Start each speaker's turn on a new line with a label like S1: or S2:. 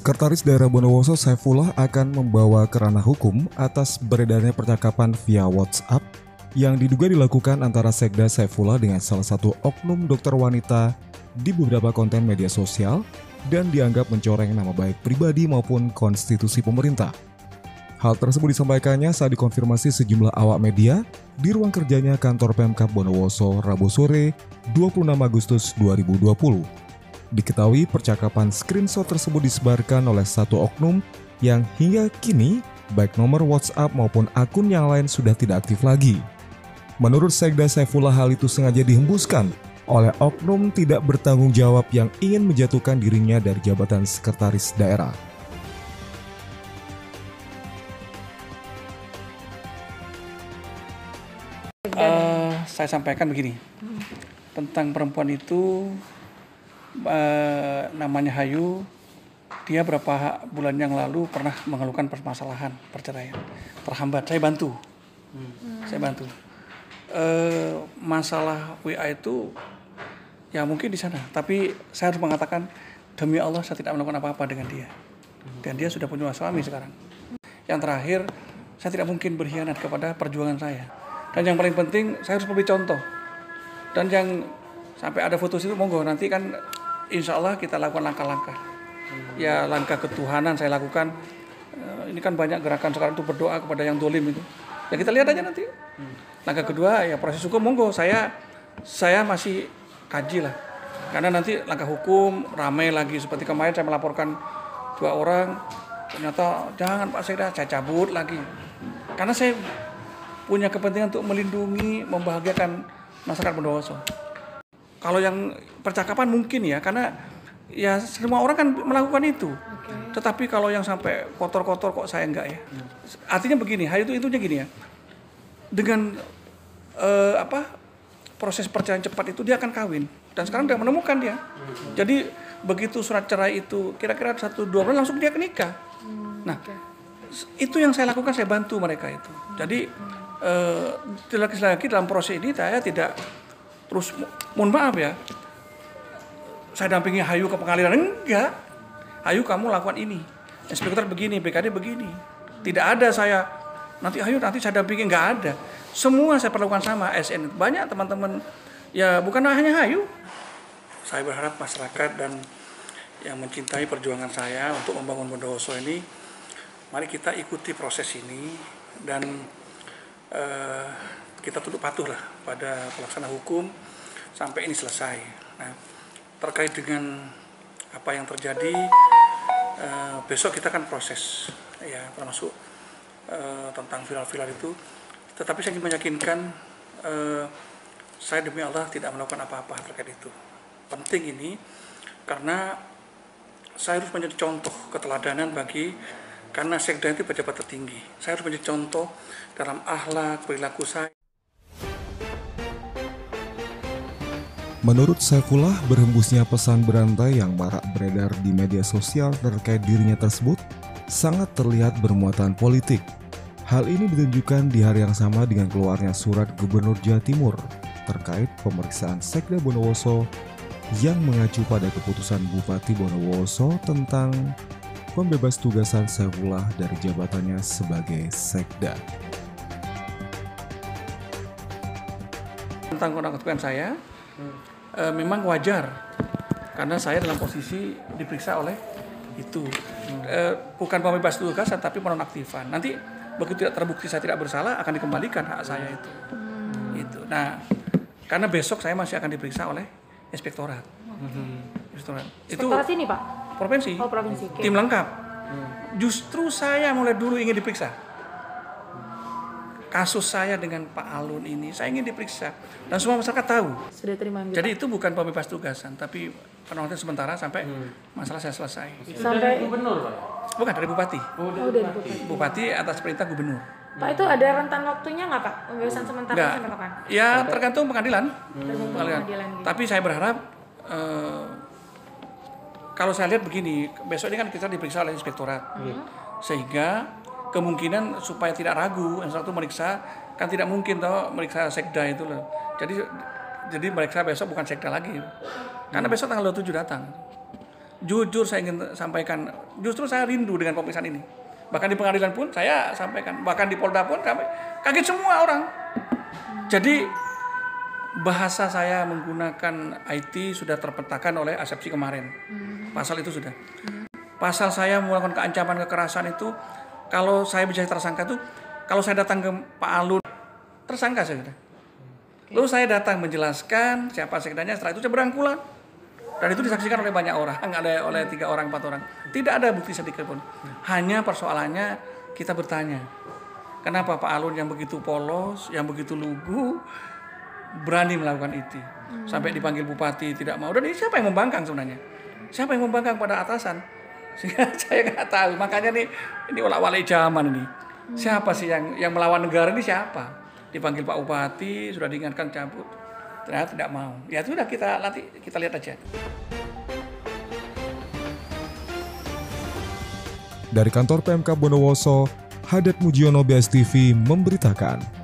S1: Sekretaris Daerah Bondowoso Saifullah akan membawa ke ranah hukum atas beredarnya percakapan via WhatsApp yang diduga dilakukan antara Sekda Saifullah dengan salah satu oknum dokter wanita di beberapa konten media sosial dan dianggap mencoreng nama baik pribadi maupun konstitusi pemerintah. Hal tersebut disampaikannya saat dikonfirmasi sejumlah awak media di ruang kerjanya kantor Pemkab Bondowoso Rabu sore 26 Agustus 2020. Diketahui percakapan screenshot tersebut disebarkan oleh satu oknum yang hingga kini baik nomor WhatsApp maupun akun yang lain sudah tidak aktif lagi. Menurut Sekda Saifullah, hal itu sengaja dihembuskan oleh oknum tidak bertanggung jawab yang ingin menjatuhkan dirinya dari jabatan sekretaris daerah.
S2: Saya sampaikan begini, tentang perempuan itu namanya Hayu, dia berapa bulan yang lalu pernah mengeluhkan permasalahan perceraian, terhambat, saya bantu. Masalah WA itu ya mungkin di sana, tapi saya harus mengatakan demi Allah saya tidak melakukan apa-apa dengan dia, dan dia sudah punya suami sekarang. Yang terakhir, saya tidak mungkin berkhianat kepada perjuangan saya, dan yang paling penting saya harus memberi contoh. Dan yang sampai ada foto itu monggo nanti kan insya Allah kita lakukan langkah-langkah. Ya langkah ketuhanan saya lakukan. Ini kan banyak gerakan sekarang itu berdoa kepada yang dolim itu. Ya kita lihat aja nanti. Langkah kedua ya proses hukum monggo. Saya masih kaji lah. Karena nanti langkah hukum ramai lagi. Seperti kemarin saya melaporkan 2 orang. Ternyata jangan Pak Sekda, saya cabut lagi. Karena saya punya kepentingan untuk melindungi, membahagiakan masyarakat Bondowoso. Kalau yang percakapan mungkin ya, karena ya semua orang kan melakukan itu. Tetapi kalau yang sampai kotor-kotor kok saya enggak ya. Artinya begini, hal itu intinya gini ya. Dengan proses perceraian cepat itu dia akan kawin dan sekarang dia menemukan dia. Jadi begitu surat cerai itu kira-kira 1-2 bulan langsung dia nikah. Nah, itu yang saya lakukan, saya bantu mereka itu. Jadi lagi-lagi dalam proses ini saya tidak terus mohon maaf ya, saya dampingi Hayu ke pengadilan, enggak. Hayu kamu lakukan ini, inspektor begini, BKD begini. Tidak ada saya nanti Hayu nanti saya dampingi, enggak ada. Semua saya perlakukan sama SN. Banyak teman-teman ya bukan hanya Hayu. Saya berharap masyarakat dan yang mencintai perjuangan saya untuk membangun Bondowoso ini, mari kita ikuti proses ini dan kita tunduk patuh lah pada pelaksana hukum sampai ini selesai. Nah, terkait dengan apa yang terjadi, besok kita akan proses, ya termasuk tentang viral-viral itu. Tetapi saya ingin meyakinkan, saya demi Allah tidak melakukan apa-apa terkait itu. Penting ini karena saya harus menjadi contoh keteladanan karena Sekda itu pejabat tertinggi. Saya harus menjadi contoh dalam akhlak, perilaku saya.
S1: Menurut Saifullah, berhembusnya pesan berantai yang marak beredar di media sosial terkait dirinya tersebut sangat terlihat bermuatan politik. Hal ini ditunjukkan di hari yang sama dengan keluarnya surat Gubernur Jawa Timur terkait pemeriksaan Sekda Bondowoso yang mengacu pada keputusan Bupati Bondowoso tentang pembebas tugasan Saifullah dari jabatannya sebagai Sekda.
S2: Tentang kontak-kontakan saya, memang wajar karena saya dalam posisi diperiksa oleh itu. Bukan pembebas tugasan tapi penonaktifan. Nanti begitu tidak terbukti saya tidak bersalah akan dikembalikan hak saya itu. Itu. Nah, karena besok saya masih akan diperiksa oleh inspektorat.
S3: Inspektorat ini Pak?
S2: Provinsi.
S3: Oh, provinsi. Okay.
S2: Tim lengkap. Justru saya mulai dulu ingin diperiksa. Kasus saya dengan Pak Alun ini, saya ingin diperiksa dan semua masyarakat tahu.
S3: Sudah terima.
S2: Jadi itu bukan pembebas tugasan, tapi penonton sementara sampai masalah saya selesai.
S3: Sampai
S4: gubernur, Pak?
S2: Bukan dari bupati.
S3: Oh, dari bupati.
S2: Bupati atas perintah gubernur.
S3: Pak, itu ada rentan waktunya nggak Pak? Pembebasan sementara sampai kapan?
S2: Ya tergantung pengadilan.
S3: Pengadilan gitu.
S2: Tapi saya berharap kalau saya lihat begini, besok ini kan kita diperiksa oleh inspektorat, sehingga kemungkinan supaya tidak ragu, yang satu meriksa kan tidak mungkin toh meriksa Sekda itu loh. Jadi meriksa besok bukan Sekda lagi, karena besok tanggal 27 datang. Jujur saya ingin sampaikan, justru saya rindu dengan pemeriksaan ini. Bahkan di pengadilan pun saya sampaikan, bahkan di Polda pun sampai kaget semua orang. Jadi bahasa saya menggunakan IT sudah terpetakan oleh asepsi kemarin. Pasal itu sudah. Pasal saya melakukan keancaman kekerasan itu, kalau saya bisa tersangka itu, kalau saya datang ke Pak Alun, tersangka saya sudah. Lalu saya datang menjelaskan siapa sekdanya, setelah itu saya berangkulan. Dan itu disaksikan oleh banyak orang, nggak oleh 3 orang, 4 orang. Tidak ada bukti sedikit pun. Hanya persoalannya kita bertanya, kenapa Pak Alun yang begitu polos, yang begitu lugu, berani melakukan itu? Sampai dipanggil bupati tidak mau. Dan ini siapa yang membangkang sebenarnya? Siapa yang membangkang pada atasan? Sehingga saya nggak tahu. Makanya ini olak-walik zaman ini. Siapa sih yang melawan negara ini siapa? Dipanggil Pak Bupati, sudah diingatkan cabut. Ternyata tidak mau. Ya sudah, kita lihat aja.
S1: Dari kantor PMK Bondowoso, Hadat Mujiono, BSTV memberitakan.